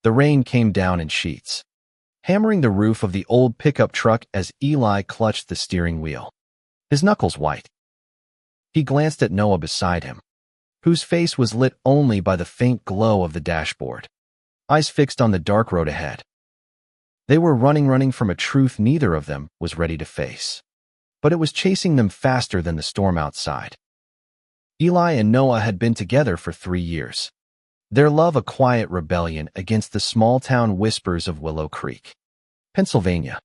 The rain came down in sheets, hammering the roof of the old pickup truck as Eli clutched the steering wheel, his knuckles white. He glanced at Noah beside him, whose face was lit only by the faint glow of the dashboard, eyes fixed on the dark road ahead. They were running from a truth neither of them was ready to face, but it was chasing them faster than the storm outside. Eli and Noah had been together for 3 years, their love a quiet rebellion against the small-town whispers of Willow Creek, Pennsylvania.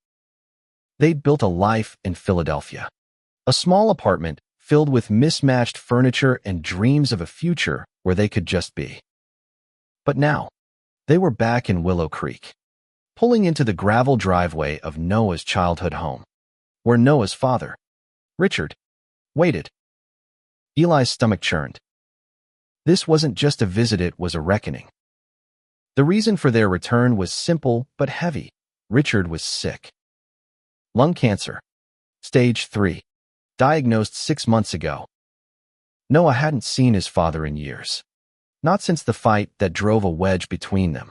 They'd built a life in Philadelphia, a small apartment filled with mismatched furniture and dreams of a future where they could just be. But now, they were back in Willow Creek, pulling into the gravel driveway of Noah's childhood home, where Noah's father, Richard, waited. Eli's stomach churned. This wasn't just a visit, it was a reckoning. The reason for their return was simple but heavy. Richard was sick. Lung cancer. Stage 3. Diagnosed 6 months ago. Noah hadn't seen his father in years, not since the fight that drove a wedge between them.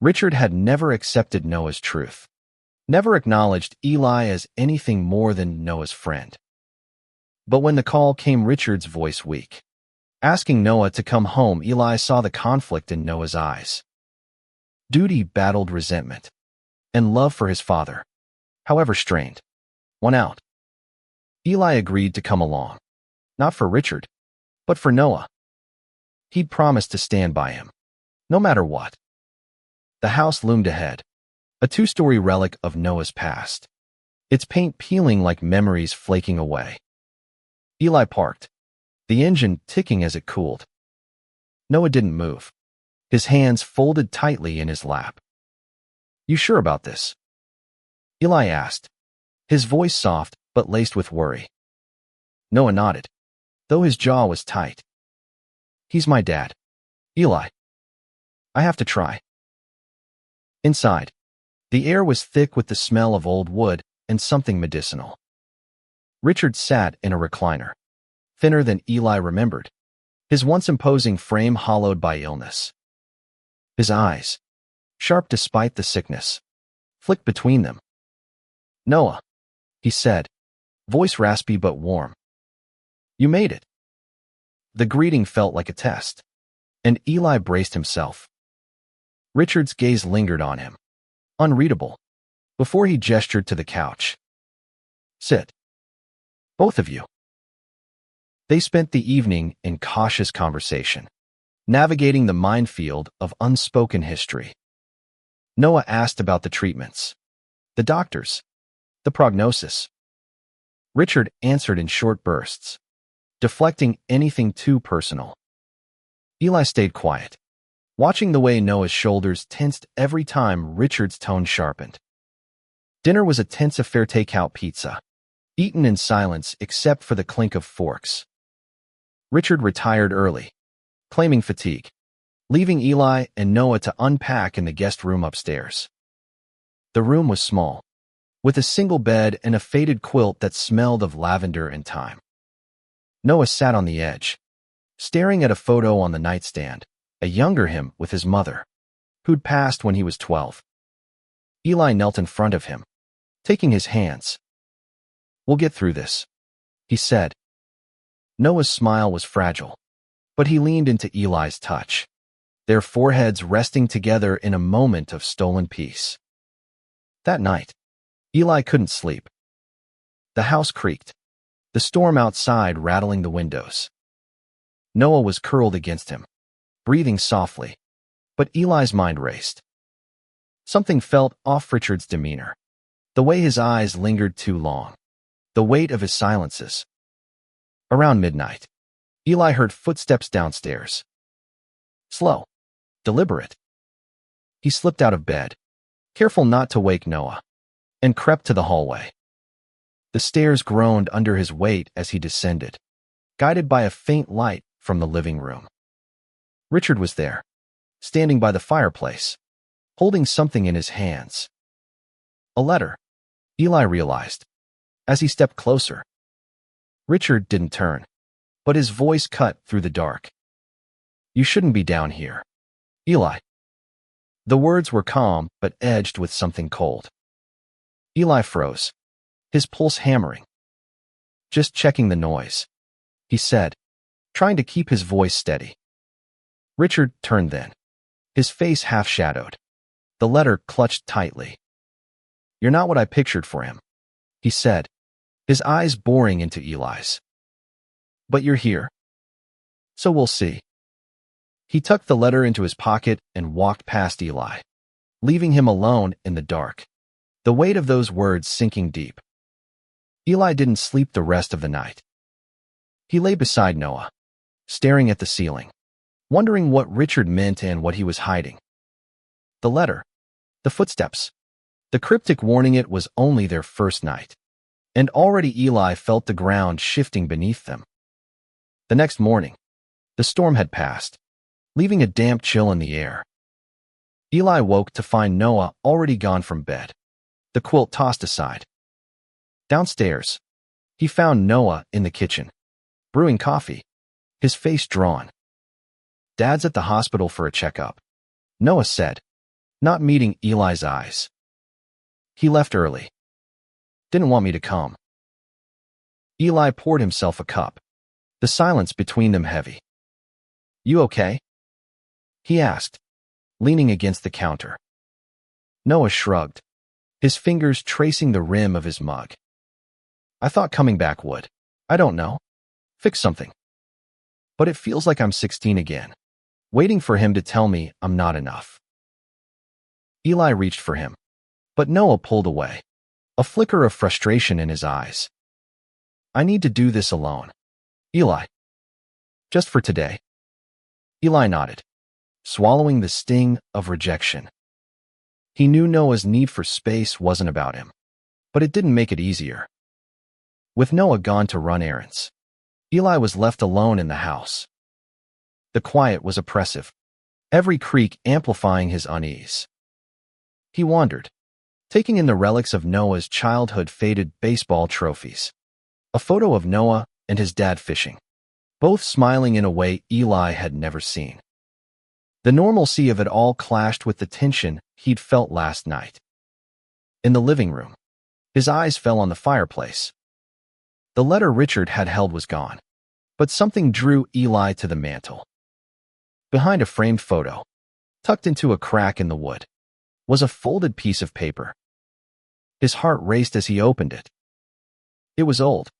Richard had never accepted Noah's truth, never acknowledged Eli as anything more than Noah's friend. But when the call came, Richard's voice weak, asking Noah to come home, Eli saw the conflict in Noah's eyes. Duty battled resentment, and love for his father, however strained, won out. Eli agreed to come along, not for Richard, but for Noah. He'd promised to stand by him, no matter what. The house loomed ahead, a 2-story relic of Noah's past, its paint peeling like memories flaking away. Eli parked, the engine ticking as it cooled. Noah didn't move, his hands folded tightly in his lap. "You sure about this?" Eli asked, his voice soft but laced with worry. Noah nodded, though his jaw was tight. "He's my dad, Eli. I have to try." Inside, the air was thick with the smell of old wood and something medicinal. Richard sat in a recliner, thinner than Eli remembered, his once imposing frame hollowed by illness. His eyes, sharp despite the sickness, flicked between them. "Noah," he said, voice raspy but warm. "You made it." The greeting felt like a test, and Eli braced himself. Richard's gaze lingered on him, unreadable, before he gestured to the couch. "Sit. Both of you." They spent the evening in cautious conversation, navigating the minefield of unspoken history. Noah asked about the treatments, the doctors, the prognosis. Richard answered in short bursts, deflecting anything too personal. Eli stayed quiet, watching the way Noah's shoulders tensed every time Richard's tone sharpened. Dinner was a tense affair, takeout pizza, eaten in silence except for the clink of forks. Richard retired early, claiming fatigue, leaving Eli and Noah to unpack in the guest room upstairs. The room was small, with a single bed and a faded quilt that smelled of lavender and thyme. Noah sat on the edge, staring at a photo on the nightstand, a younger him with his mother, who'd passed when he was 12. Eli knelt in front of him, taking his hands. "We'll get through this," he said. Noah's smile was fragile, but he leaned into Eli's touch, their foreheads resting together in a moment of stolen peace. That night, Eli couldn't sleep. The house creaked, the storm outside rattling the windows. Noah was curled against him, breathing softly, but Eli's mind raced. Something felt off Richard's demeanor, the way his eyes lingered too long, the weight of his silences. Around midnight, Eli heard footsteps downstairs. Slow, deliberate. He slipped out of bed, careful not to wake Noah, and crept to the hallway. The stairs groaned under his weight as he descended, guided by a faint light from the living room. Richard was there, standing by the fireplace, holding something in his hands. A letter, Eli realized, as he stepped closer. Richard didn't turn, but his voice cut through the dark. "You shouldn't be down here, Eli." The words were calm, but edged with something cold. Eli froze, his pulse hammering. "Just checking the noise," he said, trying to keep his voice steady. Richard turned then, his face half-shadowed, the letter clutched tightly. "You're not what I pictured for him," he said, his eyes boring into Eli's. "But you're here. So we'll see." He tucked the letter into his pocket and walked past Eli, leaving him alone in the dark, the weight of those words sinking deep. Eli didn't sleep the rest of the night. He lay beside Noah, staring at the ceiling, wondering what Richard meant and what he was hiding. The letter, the footsteps, the cryptic warning. It was only their first night, and already Eli felt the ground shifting beneath them. The next morning, the storm had passed, leaving a damp chill in the air. Eli woke to find Noah already gone from bed, the quilt tossed aside. Downstairs, he found Noah in the kitchen, brewing coffee, his face drawn. "Dad's at the hospital for a checkup," Noah said, not meeting Eli's eyes. "He left early. Didn't want me to come." Eli poured himself a cup, the silence between them heavy. "You okay?" he asked, leaning against the counter. Noah shrugged, his fingers tracing the rim of his mug. "I thought coming back would, I don't know, fix something. But it feels like I'm 16 again, waiting for him to tell me I'm not enough." Eli reached for him, but Noah pulled away, a flicker of frustration in his eyes. "I need to do this alone, Eli. Just for today." Eli nodded, swallowing the sting of rejection. He knew Noah's need for space wasn't about him, but it didn't make it easier. With Noah gone to run errands, Eli was left alone in the house. The quiet was oppressive, every creak amplifying his unease. He wandered, taking in the relics of Noah's childhood: faded baseball trophies, a photo of Noah and his dad fishing, both smiling in a way Eli had never seen. The normalcy of it all clashed with the tension he'd felt last night. In the living room, his eyes fell on the fireplace. The letter Richard had held was gone, but something drew Eli to the mantel. Behind a framed photo, tucked into a crack in the wood, was a folded piece of paper. His heart raced as he opened it. It was old,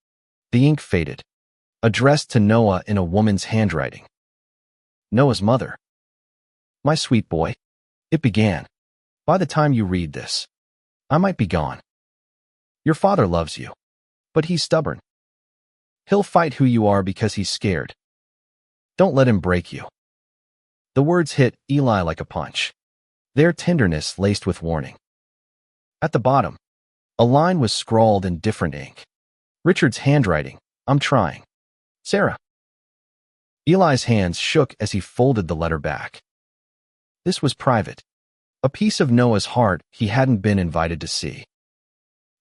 the ink faded, addressed to Noah in a woman's handwriting. Noah's mother. "My sweet boy," it began. "By the time you read this, I might be gone. Your father loves you, but he's stubborn. He'll fight who you are because he's scared. Don't let him break you." The words hit Eli like a punch, their tenderness laced with warning. At the bottom, a line was scrawled in different ink. Richard's handwriting: "I'm trying. Sarah." Eli's hands shook as he folded the letter back. This was private, a piece of Noah's heart he hadn't been invited to see.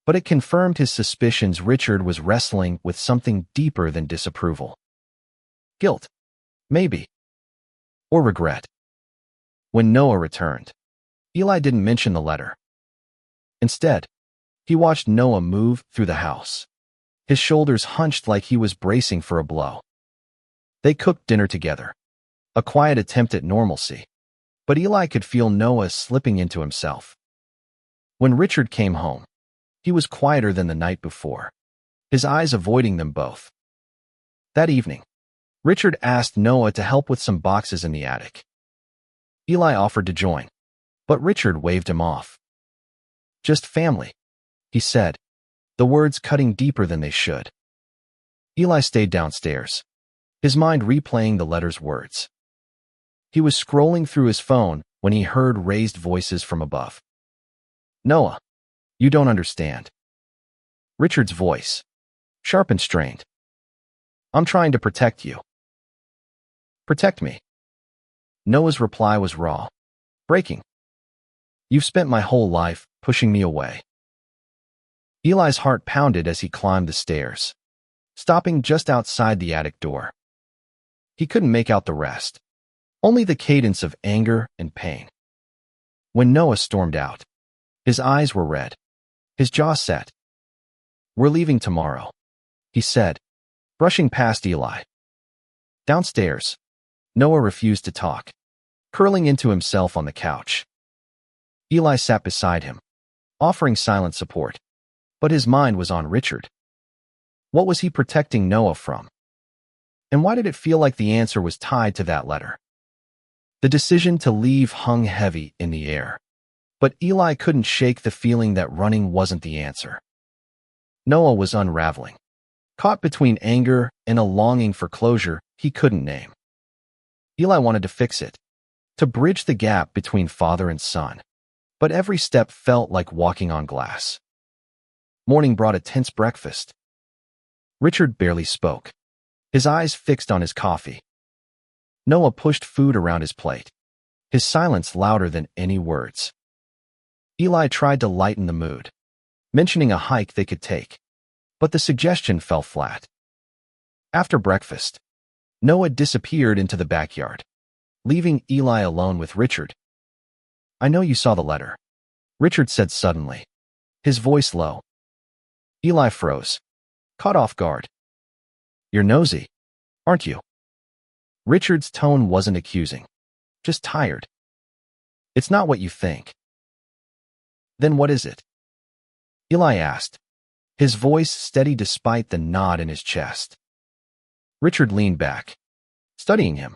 But it confirmed his suspicions. Richard was wrestling with something deeper than disapproval. Guilt, maybe. Or regret. When Noah returned, Eli didn't mention the letter. Instead, he watched Noah move through the house, his shoulders hunched like he was bracing for a blow. They cooked dinner together, a quiet attempt at normalcy, but Eli could feel Noah slipping into himself. When Richard came home, he was quieter than the night before, his eyes avoiding them both. That evening, Richard asked Noah to help with some boxes in the attic. Eli offered to join, but Richard waved him off. "Just family," he said, the words cutting deeper than they should. Eli stayed downstairs, his mind replaying the letter's words. He was scrolling through his phone when he heard raised voices from above. "Noah, you don't understand." Richard's voice, sharp and strained. "I'm trying to protect you." "Protect me?" Noah's reply was raw, breaking. "You've spent my whole life pushing me away." Eli's heart pounded as he climbed the stairs, stopping just outside the attic door. He couldn't make out the rest, only the cadence of anger and pain. when Noah stormed out. His eyes were red. His jaw set. "We're leaving tomorrow," he said, brushing past Eli. Downstairs, Noah refused to talk, curling into himself on the couch. Eli sat beside him, offering silent support, but his mind was on Richard. What was he protecting Noah from? And why did it feel like the answer was tied to that letter? The decision to leave hung heavy in the air, but Eli couldn't shake the feeling that running wasn't the answer. Noah was unraveling, caught between anger and a longing for closure he couldn't name. Eli wanted to fix it, to bridge the gap between father and son, but every step felt like walking on glass. Morning brought a tense breakfast. Richard barely spoke, his eyes fixed on his coffee. Noah pushed food around his plate, his silence louder than any words. Eli tried to lighten the mood, mentioning a hike they could take, but the suggestion fell flat. After breakfast, Noah disappeared into the backyard, leaving Eli alone with Richard. "I know you saw the letter," Richard said suddenly, his voice low. Eli froze, caught off guard. "You're nosy, aren't you?" Richard's tone wasn't accusing, just tired. "It's not what you think." "Then what is it?" Eli asked, his voice steady despite the knot in his chest. Richard leaned back, studying him.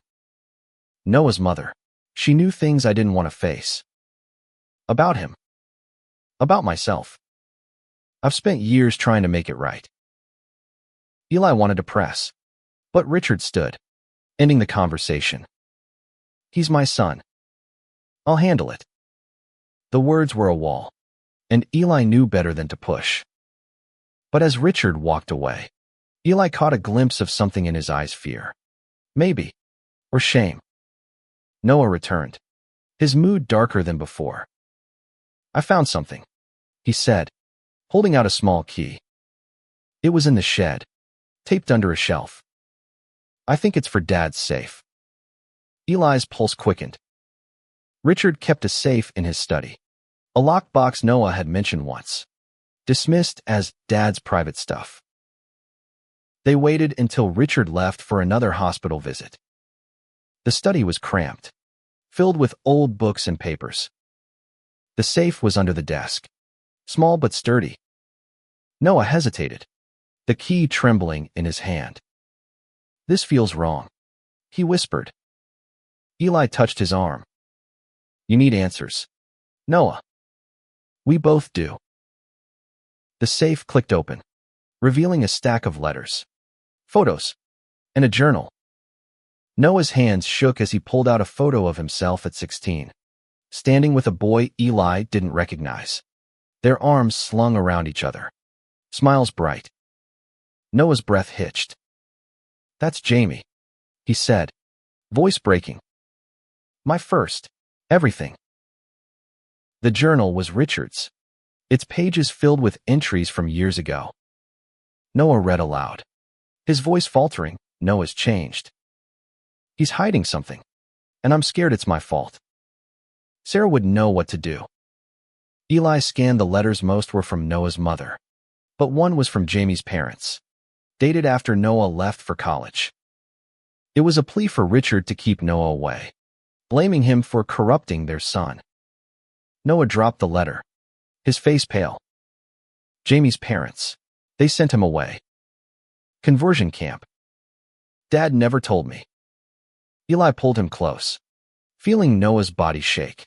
"Noah's mother. She knew things I didn't want to face. About him. About myself. I've spent years trying to make it right." Eli wanted to press, but Richard stood, ending the conversation. "He's my son. I'll handle it." The words were a wall, and Eli knew better than to push. But as Richard walked away, Eli caught a glimpse of something in his eyes: fear. Maybe. Or shame. Noah returned, his mood darker than before. "I found something," he said, holding out a small key. It was in the shed, taped under a shelf. "I think it's for Dad's safe." Eli's pulse quickened. Richard kept a safe in his study, a lockbox Noah had mentioned once, dismissed as Dad's private stuff. They waited until Richard left for another hospital visit. The study was cramped, filled with old books and papers. The safe was under the desk, small but sturdy. Noah hesitated, the key trembling in his hand. "This feels wrong," he whispered. Eli touched his arm. "You need answers, Noah." "We both do." The safe clicked open, revealing a stack of letters, photos, and a journal. Noah's hands shook as he pulled out a photo of himself at 16, standing with a boy Eli didn't recognize, their arms slung around each other, smiles bright. Noah's breath hitched. "That's Jamie," he said, voice breaking. "My first, everything." The journal was Richard's, its pages filled with entries from years ago. Noah read aloud, his voice faltering. "Noah's changed. He's hiding something, and I'm scared it's my fault. Sarah would know what to do." Eli scanned the letters. Most were from Noah's mother, but one was from Jamie's parents, dated after Noah left for college. It was a plea for Richard to keep Noah away, blaming him for corrupting their son. Noah dropped the letter, his face pale. Jamie's parents. They sent him away. Conversion camp. Dad never told me. Eli pulled him close, feeling Noah's body shake.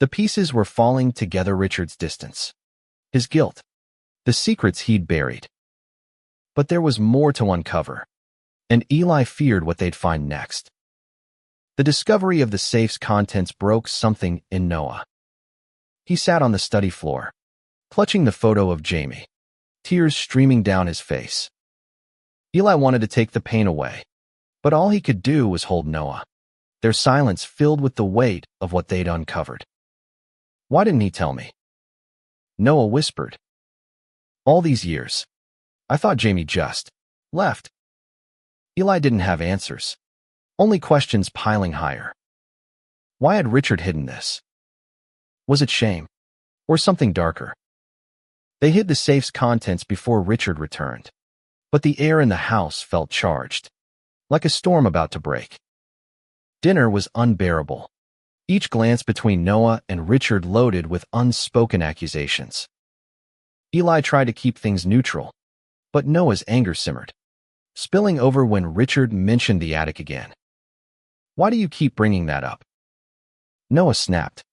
The pieces were falling together: Richard's distance, his guilt, the secrets he'd buried. But there was more to uncover, and Eli feared what they'd find next. The discovery of the safe's contents broke something in Noah. He sat on the study floor, clutching the photo of Jamie, tears streaming down his face. Eli wanted to take the pain away, but all he could do was hold Noah, their silence filled with the weight of what they'd uncovered. "Why didn't he tell me?" Noah whispered. "All these years, I thought Jamie just left." Eli didn't have answers, only questions piling higher. Why had Richard hidden this? Was it shame? Or something darker? They hid the safe's contents before Richard returned. But the air in the house felt charged, like a storm about to break. Dinner was unbearable. Each glance between Noah and Richard loaded with unspoken accusations. Eli tried to keep things neutral, but Noah's anger simmered, spilling over when Richard mentioned the attic again. "Why do you keep bringing that up?" Noah snapped.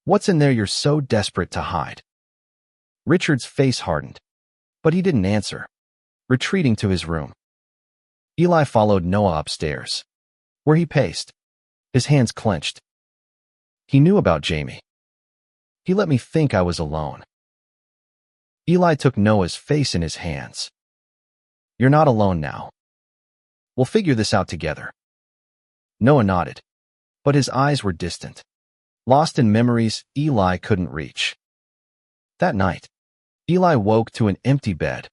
"What's in there you're so desperate to hide?" Richard's face hardened, but he didn't answer, retreating to his room. Eli followed Noah upstairs, where he paced, his hands clenched. He knew about Jamie. "He let me think I was alone." Eli took Noah's face in his hands. "You're not alone now. We'll figure this out together." Noah nodded, but his eyes were distant, lost in memories Eli couldn't reach. That night, Eli woke to an empty bed.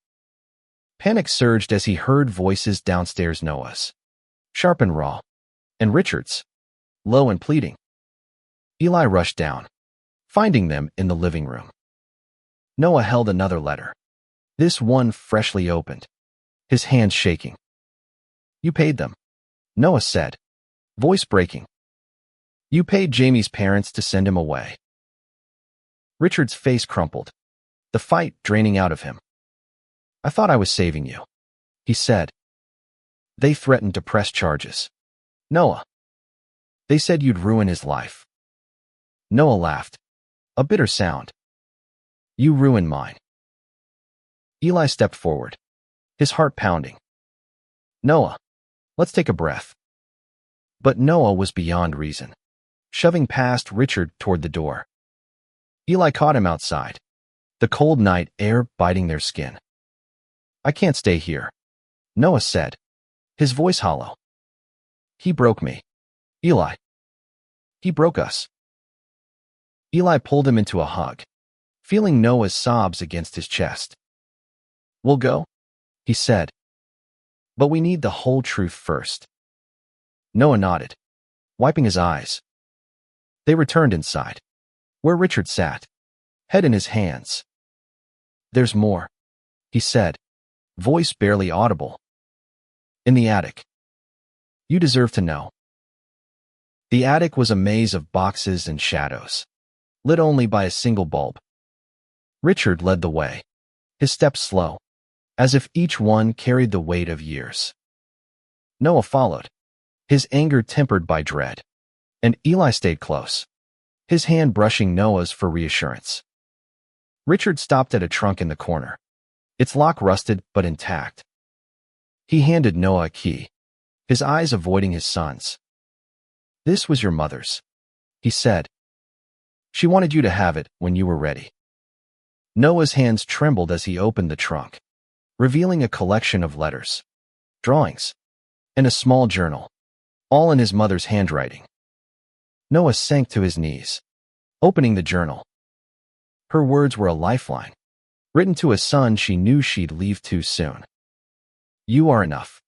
Panic surged as he heard voices downstairs, Noah's, sharp and raw, and Richard's, low and pleading. Eli rushed down, finding them in the living room. Noah held another letter, this one freshly opened, his hands shaking. "You paid them," Noah said, voice breaking. "You paid Jamie's parents to send him away." Richard's face crumpled, the fight draining out of him. "I thought I was saving you," he said. "They threatened to press charges." "Noah." "They said you'd ruin his life." Noah laughed, a bitter sound. "You ruined mine." Eli stepped forward, his heart pounding. "Noah, let's take a breath." But Noah was beyond reason, shoving past Richard toward the door. Eli caught him outside, the cold night air biting their skin. "I can't stay here," Noah said, his voice hollow. "He broke me. Eli. He broke us." Eli pulled him into a hug, feeling Noah's sobs against his chest. "We'll go," he said. "But we need the whole truth first." Noah nodded, wiping his eyes. They returned inside, where Richard sat, head in his hands. "There's more," he said, voice barely audible. "In the attic. You deserve to know." The attic was a maze of boxes and shadows, lit only by a single bulb. Richard led the way, his steps slow, as if each one carried the weight of years. Noah followed, his anger tempered by dread, and Eli stayed close, his hand brushing Noah's for reassurance. Richard stopped at a trunk in the corner, its lock rusted but intact. He handed Noah a key, his eyes avoiding his son's. "This was your mother's," he said. "She wanted you to have it when you were ready." Noah's hands trembled as he opened the trunk, revealing a collection of letters, drawings, and a small journal, all in his mother's handwriting. Noah sank to his knees, opening the journal. Her words were a lifeline, written to a son she knew she'd leave too soon. "You are enough,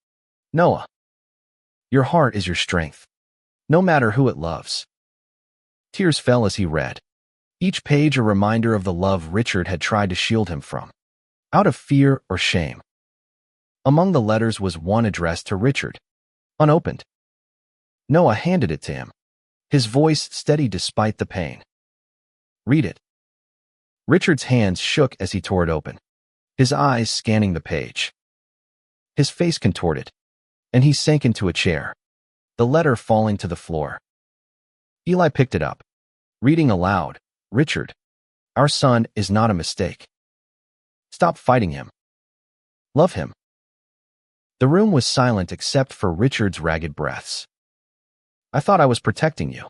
Noah. Your heart is your strength, no matter who it loves." Tears fell as he read, each page a reminder of the love Richard had tried to shield him from, out of fear or shame. Among the letters was one addressed to Richard, unopened. Noah handed it to him, his voice steady despite the pain. "Read it." Richard's hands shook as he tore it open, his eyes scanning the page. His face contorted, and he sank into a chair, the letter falling to the floor. Eli picked it up, reading aloud, "Richard, our son is not a mistake. Stop fighting him. Love him." The room was silent except for Richard's ragged breaths. "I thought I was protecting you,"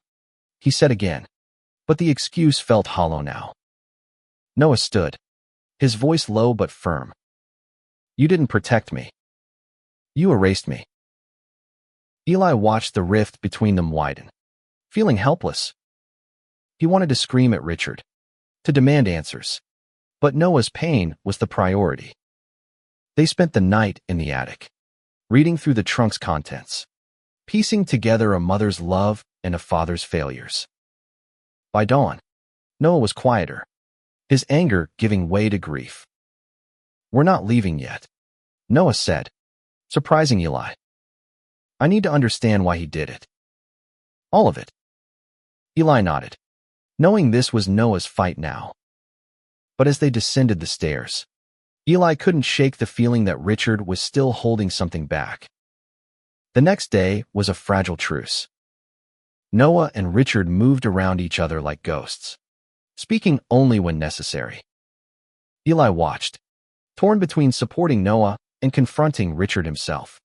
he said again, but the excuse felt hollow now. Noah stood, his voice low but firm. "You didn't protect me. You erased me." Eli watched the rift between them widen, feeling helpless. He wanted to scream at Richard, to demand answers, but Noah's pain was the priority. They spent the night in the attic, reading through the trunk's contents, piecing together a mother's love and a father's failures. By dawn, Noah was quieter, his anger giving way to grief. "We're not leaving yet," Noah said, surprising Eli. "I need to understand why he did it." "All of it." Eli nodded, knowing this was Noah's fight now. But as they descended the stairs, Eli couldn't shake the feeling that Richard was still holding something back. The next day was a fragile truce. Noah and Richard moved around each other like ghosts, speaking only when necessary. Eli watched, torn between supporting Noah and confronting Richard himself.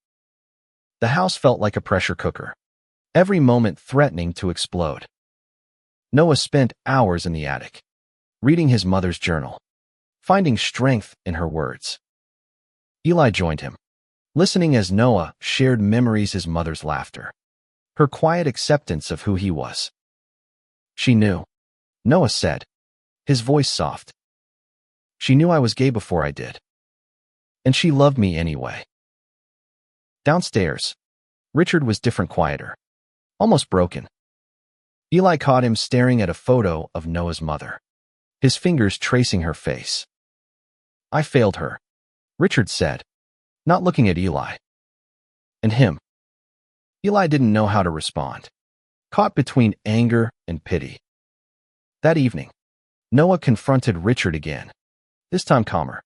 The house felt like a pressure cooker, every moment threatening to explode. Noah spent hours in the attic, reading his mother's journal, finding strength in her words. Eli joined him, listening as Noah shared memories, his mother's laughter, her quiet acceptance of who he was. "She knew," Noah said, his voice soft. "She knew I was gay before I did. And she loved me anyway." Downstairs, Richard was different, quieter, almost broken. Eli caught him staring at a photo of Noah's mother, his fingers tracing her face. "I failed her," Richard said, not looking at Eli. "And him." Eli didn't know how to respond, caught between anger and pity. That evening, Noah confronted Richard again, this time calmer.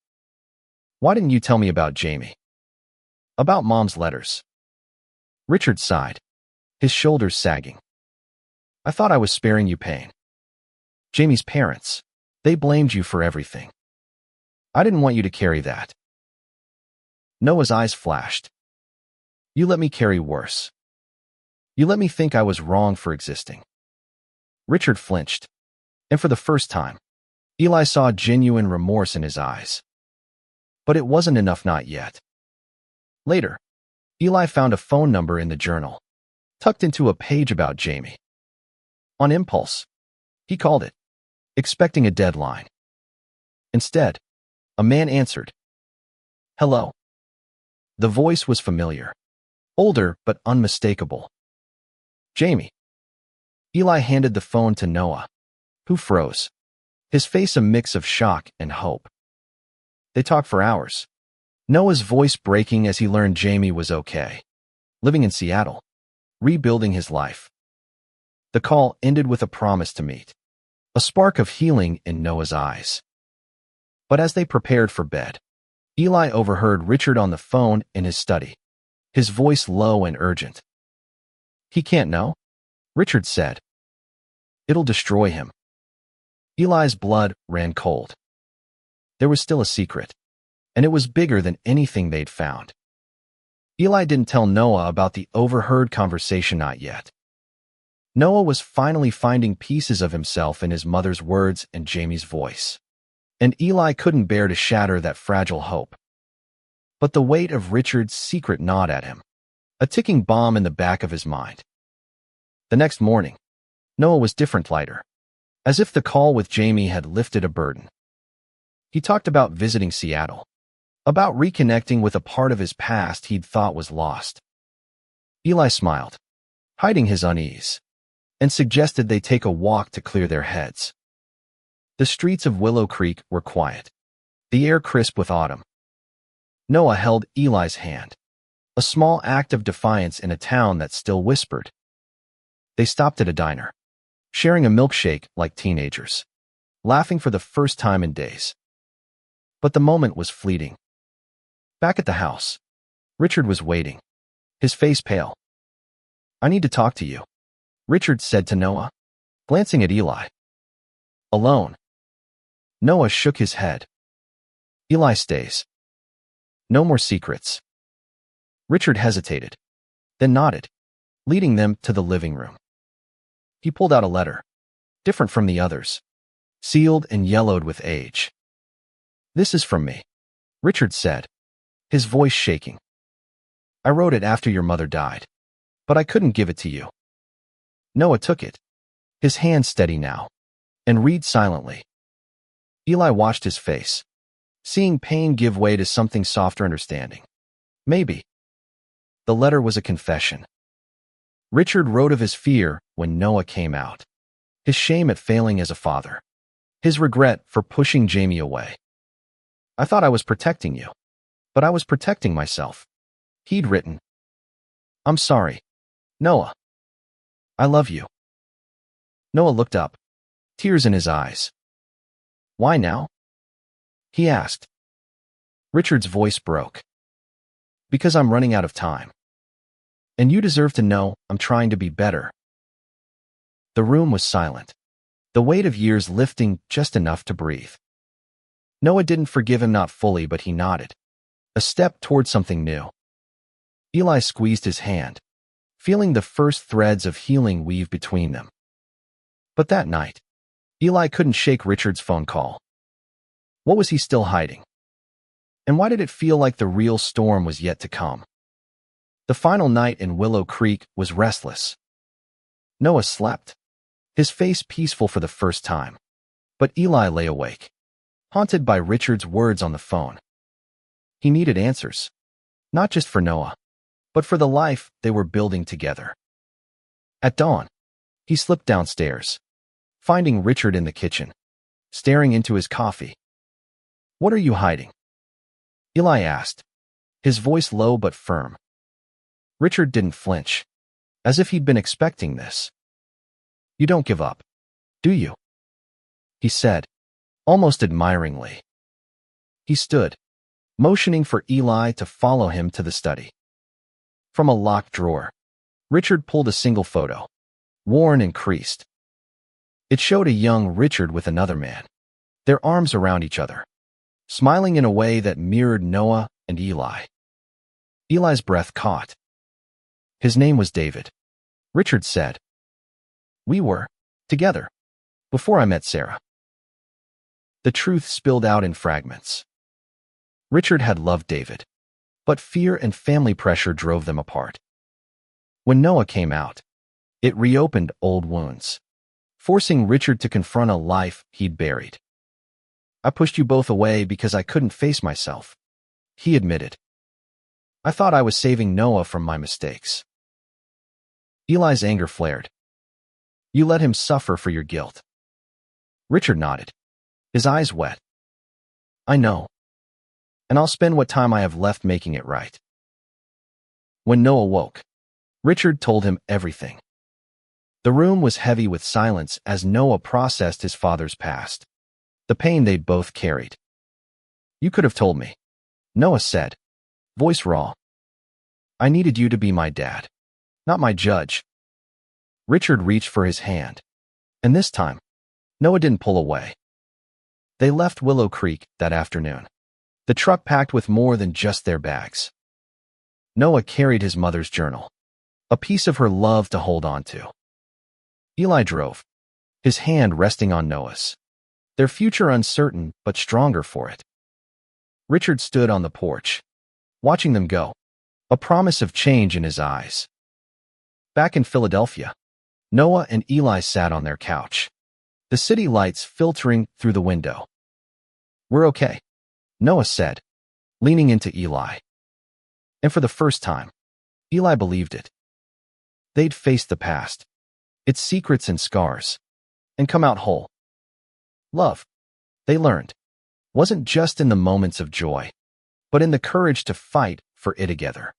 "Why didn't you tell me about Jamie? About Mom's letters?" Richard sighed, his shoulders sagging. "I thought I was sparing you pain. Jamie's parents, they blamed you for everything. I didn't want you to carry that." Noah's eyes flashed. "You let me carry worse. You let me think I was wrong for existing." Richard flinched, and for the first time, Eli saw genuine remorse in his eyes. But it wasn't enough, not yet. Later, Eli found a phone number in the journal, tucked into a page about Jamie. On impulse, he called it, expecting a deadline. Instead, a man answered. "Hello." The voice was familiar, older but unmistakable. "Jamie." Eli handed the phone to Noah, who froze, his face a mix of shock and hope. They talked for hours, Noah's voice breaking as he learned Jamie was okay, living in Seattle, rebuilding his life. The call ended with a promise to meet, a spark of healing in Noah's eyes. But as they prepared for bed, Eli overheard Richard on the phone in his study, his voice low and urgent. "He can't know," Richard said. "It'll destroy him." Eli's blood ran cold. There was still a secret, and it was bigger than anything they'd found. Eli didn't tell Noah about the overheard conversation, not yet. Noah was finally finding pieces of himself in his mother's words and Jamie's voice, and Eli couldn't bear to shatter that fragile hope. But the weight of Richard's secret gnawed at him, a ticking bomb in the back of his mind. The next morning, Noah was different, lighter, as if the call with Jamie had lifted a burden. He talked about visiting Seattle, about reconnecting with a part of his past he'd thought was lost. Eli smiled, hiding his unease, and suggested they take a walk to clear their heads. The streets of Willow Creek were quiet, the air crisp with autumn. Noah held Eli's hand, a small act of defiance in a town that still whispered. They stopped at a diner, sharing a milkshake like teenagers, laughing for the first time in days. But the moment was fleeting. Back at the house, Richard was waiting, his face pale. "I need to talk to you," Richard said to Noah, glancing at Eli. "Alone?" Noah shook his head. "Eli stays. No more secrets." Richard hesitated, then nodded, leading them to the living room. He pulled out a letter, different from the others, sealed and yellowed with age. "This is from me," Richard said, his voice shaking. "I wrote it after your mother died, but I couldn't give it to you." Noah took it, his hand steady now, and read silently. Eli watched his face, seeing pain give way to something softer, understanding. Maybe. The letter was a confession. Richard wrote of his fear when Noah came out, his shame at failing as a father, His regret for pushing Jamie away. I thought I was protecting you, but I was protecting myself. He'd written, I'm sorry, Noah. I love you. Noah looked up, tears in his eyes. Why now? He asked. Richard's voice broke. Because I'm running out of time. And you deserve to know I'm trying to be better. The room was silent, the weight of years lifting just enough to breathe. Noah didn't forgive him, not fully, but he nodded, a step toward something new. Eli squeezed his hand, feeling the first threads of healing weave between them. But that night, Eli couldn't shake Richard's phone call. What was he still hiding? And why did it feel like the real storm was yet to come? The final night in Willow Creek was restless. Noah slept, his face peaceful for the first time. But Eli lay awake, haunted by Richard's words on the phone. He needed answers, not just for Noah, but for the life they were building together. At dawn, he slipped downstairs, finding Richard in the kitchen, staring into his coffee. What are you hiding? Eli asked, his voice low but firm. Richard didn't flinch, as if he'd been expecting this. You don't give up, do you? He said, almost admiringly. He stood, motioning for Eli to follow him to the study. From a locked drawer, Richard pulled a single photo, worn and creased. It showed a young Richard with another man, their arms around each other, smiling in a way that mirrored Noah and Eli. Eli's breath caught. His name was David. Richard said, we were together before I met Sarah. The truth spilled out in fragments. Richard had loved David, but fear and family pressure drove them apart. When Noah came out, it reopened old wounds, forcing Richard to confront a life he'd buried. I pushed you both away because I couldn't face myself, he admitted. I thought I was saving Noah from my mistakes. Eli's anger flared. You let him suffer for your guilt. Richard nodded, his eyes wet. I know. And I'll spend what time I have left making it right. When Noah woke, Richard told him everything. The room was heavy with silence as Noah processed his father's past, the pain they'd both carried. You could have told me, Noah said, voice raw. I needed you to be my dad, not my judge. Richard reached for his hand, and this time, Noah didn't pull away. They left Willow Creek that afternoon, the truck packed with more than just their bags. Noah carried his mother's journal, a piece of her love to hold on to. Eli drove, his hand resting on Noah's, their future uncertain but stronger for it. Richard stood on the porch, watching them go, a promise of change in his eyes. Back in Philadelphia, Noah and Eli sat on their couch, the city lights filtering through the window. We're okay, Noah said, leaning into Eli. And for the first time, Eli believed it. They'd faced the past, its secrets and scars, and come out whole. Love, they learned, wasn't just in the moments of joy, but in the courage to fight for it together.